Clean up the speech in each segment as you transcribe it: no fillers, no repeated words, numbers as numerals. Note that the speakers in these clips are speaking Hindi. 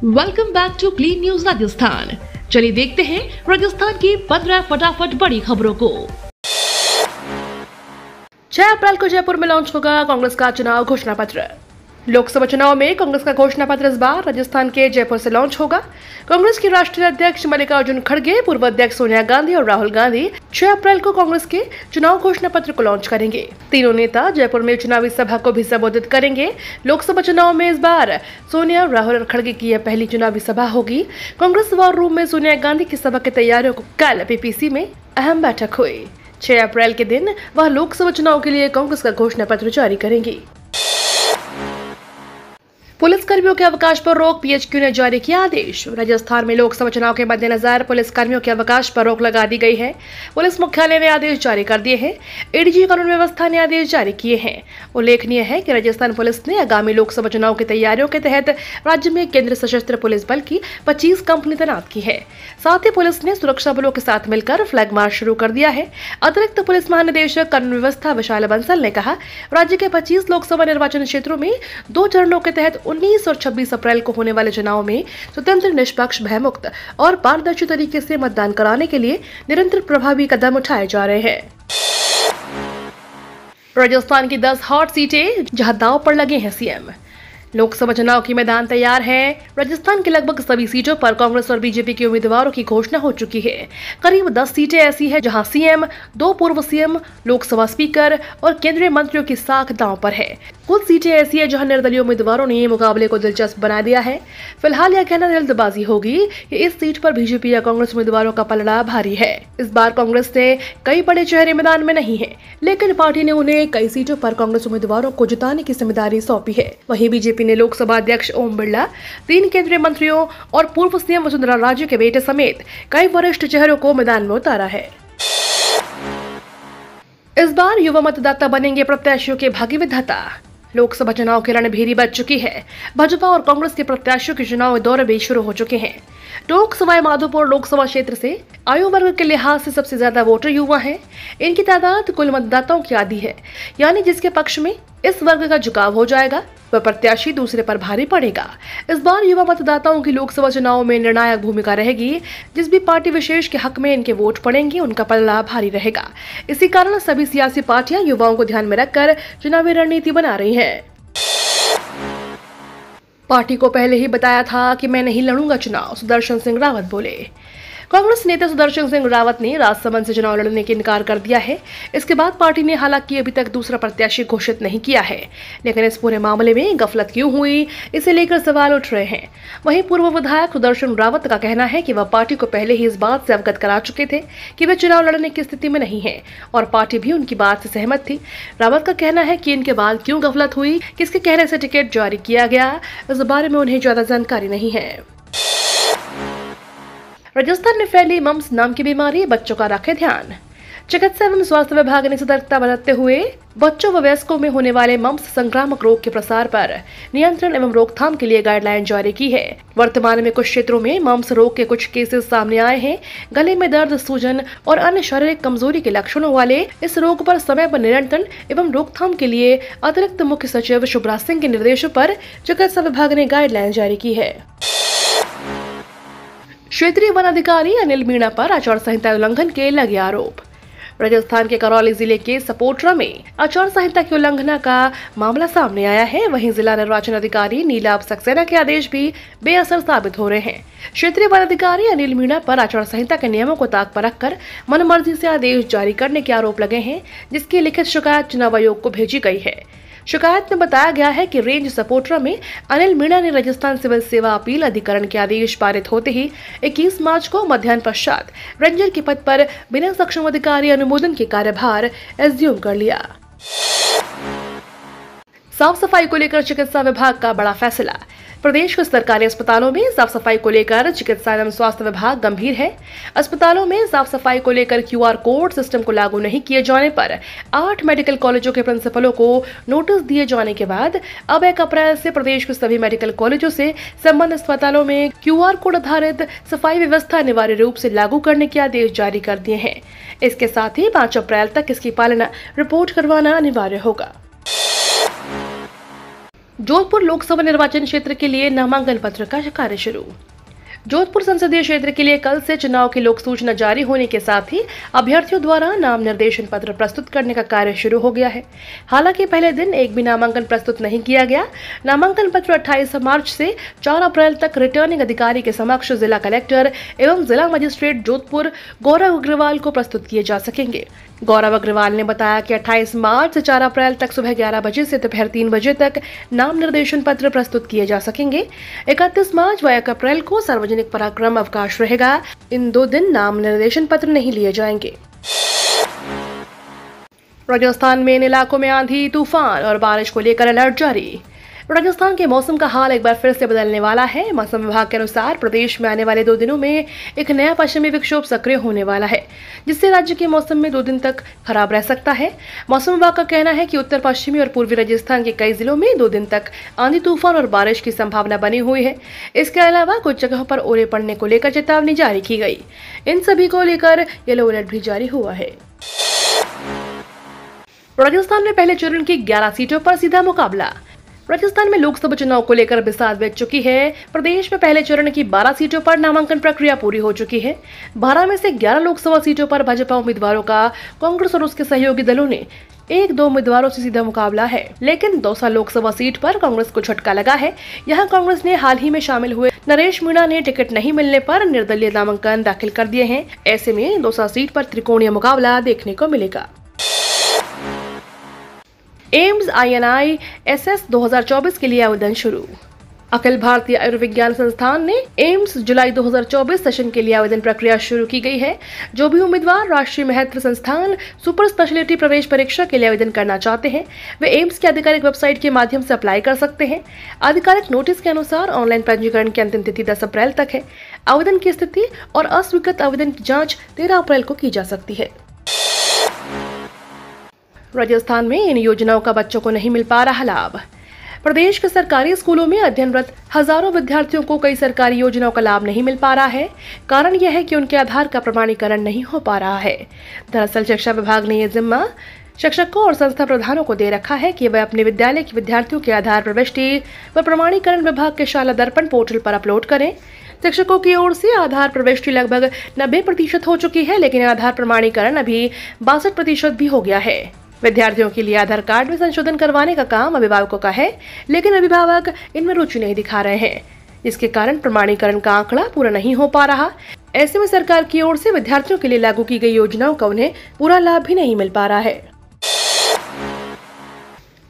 Welcome back to clean news Rajasthan. चलिए देखते हैं राजस्थान की 15 फटाफट बड़ी खबरों को। 6 अप्रैल को जयपुर में लॉन्च होगा कांग्रेस का चुनाव घोषणा पत्र। लोकसभा चुनाव में कांग्रेस का घोषणा पत्र इस बार राजस्थान के जयपुर से लॉन्च होगा। कांग्रेस की राष्ट्रीय अध्यक्ष मल्लिकार्जुन खड़गे, पूर्व अध्यक्ष सोनिया गांधी और राहुल गांधी 6 अप्रैल को कांग्रेस के चुनाव घोषणा पत्र को लॉन्च करेंगे। तीनों नेता जयपुर में चुनावी सभा को भी संबोधित करेंगे। लोकसभा चुनाव में इस बार सोनिया, राहुल और खड़गे की यह पहली चुनावी सभा होगी। कांग्रेस वॉर रूम में सोनिया गांधी की सभा की तैयारियों को कल पीपीसी में अहम बैठक हुई। 6 अप्रैल के दिन वह लोकसभा चुनाव के लिए कांग्रेस का घोषणा पत्र जारी करेंगी। पुलिस कर्मियों के अवकाश पर रोक, पीएचक्यू ने जारी किया आदेश। राजस्थान में लोकसभा चुनाव के मद्देनजर पुलिस कर्मियों के अवकाश पर रोक लगा दी गई है। पुलिस मुख्यालय ने आदेश जारी कर दिए हैं। एडीजी कानून व्यवस्था ने आदेश जारी किए हैं। उल्लेखनीय है कि राजस्थान पुलिस ने आगामी लोकसभा चुनाव की तैयारियों के तहत राज्य में केंद्रीय सशस्त्र पुलिस बल की 25 कंपनी तैनात की है। साथ ही पुलिस ने सुरक्षा बलों के साथ मिलकर फ्लैग मार्च शुरू कर दिया है। अतिरिक्त पुलिस महानिदेशक कानून व्यवस्था विशाल बंसल ने कहा, राज्य के 25 लोकसभा निर्वाचन क्षेत्रों में 2 चरणों के तहत 19 और 26 अप्रैल को होने वाले चुनाव में स्वतंत्र, निष्पक्ष, भयमुक्त और पारदर्शी तरीके से मतदान कराने के लिए निरंतर प्रभावी कदम उठाए जा रहे हैं। राजस्थान की 10 हॉट सीटें जहां दांव पर लगे हैं सीएम। लोकसभा चुनाव की मैदान तैयार है। राजस्थान के लगभग सभी सीटों पर कांग्रेस और बीजेपी के उम्मीदवारों की घोषणा हो चुकी है। करीब 10 सीटें ऐसी हैं जहां सीएम, 2 पूर्व सीएम, लोकसभा स्पीकर और केंद्रीय मंत्रियों की साख दांव पर है। कुछ सीटें ऐसी हैं जहां निर्दलीय उम्मीदवारों ने मुकाबले को दिलचस्प बना दिया है। फिलहाल यह कहना जल्दबाजी होगी कि इस सीट पर बीजेपी या कांग्रेस उम्मीदवारों का पलड़ा भारी है। इस बार कांग्रेस से कई बड़े चेहरे मैदान में नहीं है, लेकिन पार्टी ने उन्हें कई सीटों पर कांग्रेस उम्मीदवारों को जिताने की जिम्मेदारी सौंपी है। वहीं बीजेपी ने लोकसभा अध्यक्ष ओम बिरला, 3 केंद्रीय मंत्रियों और पूर्व सीएम वसुंधरा राजे के बेटे समेत कई वरिष्ठ चेहरों को मैदान में उतारा है। इस बार युवा मतदाता बनेंगे प्रत्याशियों के भाग्य विधाता। लोकसभा चुनाव की रणभेरी बज चुकी है। भाजपा और कांग्रेस के प्रत्याशियों के चुनाव दौरे भी शुरू हो चुके हैं। टोंक सवाई माधोपुर लोकसभा क्षेत्र से आयु वर्ग के लिहाज से सबसे ज्यादा वोटर युवा हैं। इनकी तादाद कुल मतदाताओं की आधी है, यानी जिसके पक्ष में इस वर्ग का झुकाव हो जाएगा वह प्रत्याशी दूसरे पर भारी पड़ेगा। इस बार युवा मतदाताओं की लोकसभा चुनाव में निर्णायक भूमिका रहेगी। जिस भी पार्टी विशेष के हक में इनके वोट पड़ेंगे उनका पलड़ा भारी रहेगा। इसी कारण सभी सियासी पार्टियां युवाओं को ध्यान में रखकर चुनावी रणनीति बना रही हैं। पार्टी को पहले ही बताया था कि मैं नहीं लड़ूंगा चुनाव, सुदर्शन सिंह रावत बोले। कांग्रेस नेता सुदर्शन सिंह रावत ने राजसमंद से चुनाव लड़ने के इनकार कर दिया है। इसके बाद पार्टी ने हालांकि अभी तक दूसरा प्रत्याशी घोषित नहीं किया है, लेकिन इस पूरे मामले में गफलत क्यों हुई, इसे लेकर सवाल उठ रहे हैं। वहीं पूर्व विधायक सुदर्शन रावत का कहना है कि वह पार्टी को पहले ही इस बात से अवगत करा चुके थे कि वे चुनाव लड़ने की स्थिति में नहीं है और पार्टी भी उनकी बात से सहमत थी। रावत का कहना है कि इनके बाद क्यों गफलत हुई, किसके कहने से टिकट जारी किया गया, इस बारे में उन्हें ज्यादा जानकारी नहीं है। राजस्थान में फैली मम्स नाम की बीमारी, बच्चों का रखे ध्यान। चिकित्सा एवं स्वास्थ्य विभाग ने सतर्कता बरतते हुए बच्चों व वयस्कों में होने वाले मम्स संक्रामक रोग के प्रसार पर नियंत्रण एवं रोकथाम के लिए गाइडलाइन जारी की है। वर्तमान में कुछ क्षेत्रों में मम्स रोग के कुछ केसेस सामने आए हैं। गले में दर्द, सूजन और अन्य शारीरिक कमजोरी के लक्षणों वाले इस रोग पर समय पर नियंत्रण एवं रोकथाम के लिए अतिरिक्त मुख्य सचिव शुभराज सिंह के निर्देशों पर चिकित्सा विभाग ने गाइडलाइन जारी की है। क्षेत्रीय वन अधिकारी अनिल मीणा पर आचार संहिता उल्लंघन के लगे आरोप। राजस्थान के करौली जिले के सपोटरा में आचार संहिता की उल्लंघना का मामला सामने आया है। वहीं जिला निर्वाचन अधिकारी नीलाभ सक्सेना के आदेश भी बेअसर साबित हो रहे हैं। क्षेत्रीय वन अधिकारी अनिल मीणा पर आचार संहिता के नियमों को ताक पर रखकर मनमर्जी से आदेश जारी करने के आरोप लगे हैं, जिसकी लिखित शिकायत चुनाव आयोग को भेजी गई है। शिकायत में बताया गया है कि रेंज सपोटरा में अनिल मीणा ने राजस्थान सिविल सेवा अपील अधिकरण के आदेश पारित होते ही 21 मार्च को मध्याह्न पश्चात रेंजर के पद पर बिना सक्षम अधिकारी अनुमोदन के कार्यभार एज्यूम कर लिया। साफ सफाई को लेकर चिकित्सा विभाग का बड़ा फैसला। प्रदेश के सरकारी अस्पतालों में साफ सफाई को लेकर चिकित्सा एवं स्वास्थ्य विभाग गंभीर है। अस्पतालों में साफ सफाई को लेकर QR कोड सिस्टम को लागू नहीं किए जाने पर 8 मेडिकल कॉलेजों के प्रिंसिपलों को नोटिस दिए जाने के बाद अब 1 अप्रैल से प्रदेश के सभी मेडिकल कॉलेजों से संबद्ध अस्पतालों में QR कोड आधारित सफाई व्यवस्था अनिवार्य रूप से लागू करने के आदेश जारी कर दिए हैं। इसके साथ ही 5 अप्रैल तक इसकी पालना रिपोर्ट करवाना अनिवार्य होगा। जोधपुर लोकसभा निर्वाचन क्षेत्र के लिए नामांकन पत्र का कार्य शुरू। जोधपुर संसदीय क्षेत्र के लिए कल से चुनाव की लोक सूचना जारी होने के साथ ही अभ्यर्थियों द्वारा नाम निर्देशन पत्र प्रस्तुत करने का कार्य शुरू हो गया है। हालांकि पहले दिन एक भी नामांकन प्रस्तुत नहीं किया गया। नामांकन पत्र 28 मार्च से 4 अप्रैल तक रिटर्निंग अधिकारी के समक्ष जिला कलेक्टर एवं जिला मजिस्ट्रेट जोधपुर गौरव अग्रवाल को प्रस्तुत किए जा सकेंगे। गौरव अग्रवाल ने बताया कि 28 मार्च से 4 अप्रैल तक सुबह 11 बजे से दोपहर 3 बजे तक नाम निर्देशन पत्र प्रस्तुत किए जा सकेंगे। 31 मार्च व 1 अप्रैल को सार्वजनिक पराक्रम अवकाश रहेगा। इन 2 दिन नाम निर्देशन पत्र नहीं लिए जाएंगे। राजस्थान में इन इलाकों में आंधी, तूफान और बारिश को लेकर अलर्ट जारी। राजस्थान के मौसम का हाल एक बार फिर से बदलने वाला है। मौसम विभाग के अनुसार प्रदेश में आने वाले 2 दिनों में एक नया पश्चिमी विक्षोभ सक्रिय होने वाला है, जिससे राज्य के मौसम में 2 दिन तक खराब रह सकता है। मौसम विभाग का कहना है कि उत्तर पश्चिमी और पूर्वी राजस्थान के कई जिलों में 2 दिन तक आंधी, तूफान और बारिश की संभावना बनी हुई है। इसके अलावा कुछ जगहों पर ओले पड़ने को लेकर चेतावनी जारी की गई। इन सभी को लेकर येलो अलर्ट भी जारी हुआ है। राजस्थान में पहले चरण की 11 सीटों पर सीधा मुकाबला। राजस्थान में लोकसभा चुनाव को लेकर बिसात बेच चुकी है। प्रदेश में पहले चरण की 12 सीटों पर नामांकन प्रक्रिया पूरी हो चुकी है। 12 में से 11 लोकसभा सीटों पर भाजपा उम्मीदवारों का कांग्रेस और उसके सहयोगी दलों ने 1-2 उम्मीदवारों से सीधा मुकाबला है। लेकिन दौसा लोकसभा सीट पर कांग्रेस को झटका लगा है। यहाँ कांग्रेस ने हाल ही में शामिल हुए नरेश मीणा ने टिकट नहीं मिलने पर निर्दलीय नामांकन दाखिल कर दिए हैं। ऐसे में दौसा सीट पर त्रिकोणीय मुकाबला देखने को मिलेगा। एम्स INISS 2024 के लिए आवेदन शुरू। अखिल भारतीय आयुर्विज्ञान संस्थान ने एम्स जुलाई 2024 सेशन के लिए आवेदन प्रक्रिया शुरू की गई है। जो भी उम्मीदवार राष्ट्रीय महत्व संस्थान सुपर स्पेशलिटी प्रवेश परीक्षा के लिए आवेदन करना चाहते हैं, वे एम्स की आधिकारिक वेबसाइट के माध्यम से अप्लाई कर सकते हैं। आधिकारिक नोटिस के अनुसार ऑनलाइन पंजीकरण की अंतिम तिथि 10 अप्रैल तक है। आवेदन की स्थिति और अस्वीकृत आवेदन की जाँच 13 अप्रैल को की जा सकती है। राजस्थान में इन योजनाओं का बच्चों को नहीं मिल पा रहा लाभ। प्रदेश के सरकारी स्कूलों में अध्ययनरत हजारों विद्यार्थियों को कई सरकारी योजनाओं का लाभ नहीं मिल पा रहा है। कारण यह है कि उनके आधार का प्रमाणीकरण नहीं हो पा रहा है। दरअसल शिक्षा विभाग ने यह जिम्मा शिक्षकों और संस्था प्रधानों को दे रखा है कि वे अपने विद्यालय के विद्यार्थियों के आधार प्रविष्टि व प्रमाणीकरण विभाग के शाला दर्पण पोर्टल पर अपलोड करें। शिक्षकों की ओर से आधार प्रविष्टि लगभग 90% हो चुकी है, लेकिन आधार प्रमाणीकरण अभी 62% भी हो गया है। विद्यार्थियों के लिए आधार कार्ड में संशोधन करवाने का काम अभिभावकों का है, लेकिन अभिभावक इनमें रुचि नहीं दिखा रहे हैं, जिसके कारण प्रमाणीकरण का आंकड़ा पूरा नहीं हो पा रहा। ऐसे में सरकार की ओर से विद्यार्थियों के लिए लागू की गई योजनाओं का उन्हें पूरा लाभ भी नहीं मिल पा रहा है।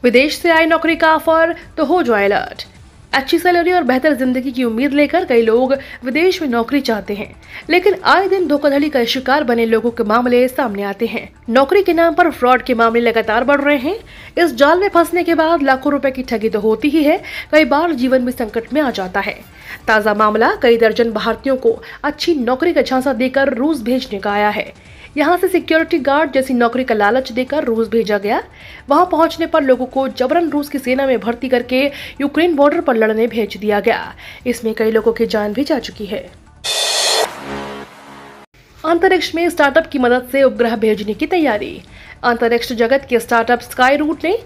विदेश से आई नौकरी का ऑफर तो हो जाए अलर्ट। अच्छी सैलरी और बेहतर जिंदगी की उम्मीद लेकर कई लोग विदेश में नौकरी चाहते हैं, लेकिन आए दिन धोखाधड़ी का शिकार बने लोगों के मामले सामने आते हैं। नौकरी के नाम पर फ्रॉड के मामले लगातार बढ़ रहे हैं। इस जाल में फंसने के बाद लाखों रुपए की ठगी तो होती ही है, कई बार जीवन भी संकट में आ जाता है। ताजा मामला कई दर्जन भारतीयों को अच्छी नौकरी का झांसा देकर रूस भेजने का आया है। यहाँ से सिक्योरिटी गार्ड जैसी नौकरी का लालच देकर रूस भेजा गया। वहां पहुंचने पर लोगों को जबरन रूस की सेना में भर्ती करके यूक्रेन बॉर्डर पर लड़ने भेज दिया गया। इसमें कई लोगों की जान भी जा चुकी है। अंतरिक्ष में स्टार्टअप की मदद से उपग्रह भेजने की तैयारी। अंतरिक्ष जगत के स्टार्टअप स्काई रूट ने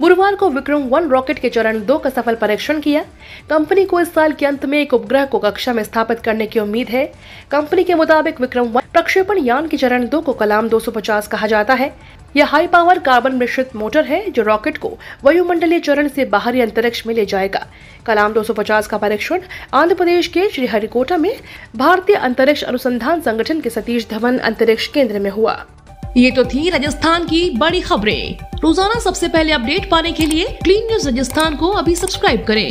गुरुवार को विक्रम 1 रॉकेट के चरण 2 का सफल परीक्षण किया। कंपनी को इस साल के अंत में एक उपग्रह को कक्षा में स्थापित करने की उम्मीद है। कंपनी के मुताबिक विक्रम 1 प्रक्षेपण यान के चरण 2 को कलाम 250 कहा जाता है। यह हाई पावर कार्बन मिश्रित मोटर है जो रॉकेट को वायुमंडलीय चरण से बाहरी अंतरिक्ष में ले जाएगा। कलाम 250 का परीक्षण आंध्र प्रदेश के श्रीहरिकोटा में भारतीय अंतरिक्ष अनुसंधान संगठन के सतीश धवन अंतरिक्ष केंद्र में हुआ। ये तो थी राजस्थान की बड़ी खबरें। रोजाना सबसे पहले अपडेट पाने के लिए क्लीन न्यूज राजस्थान को अभी सब्सक्राइब करें।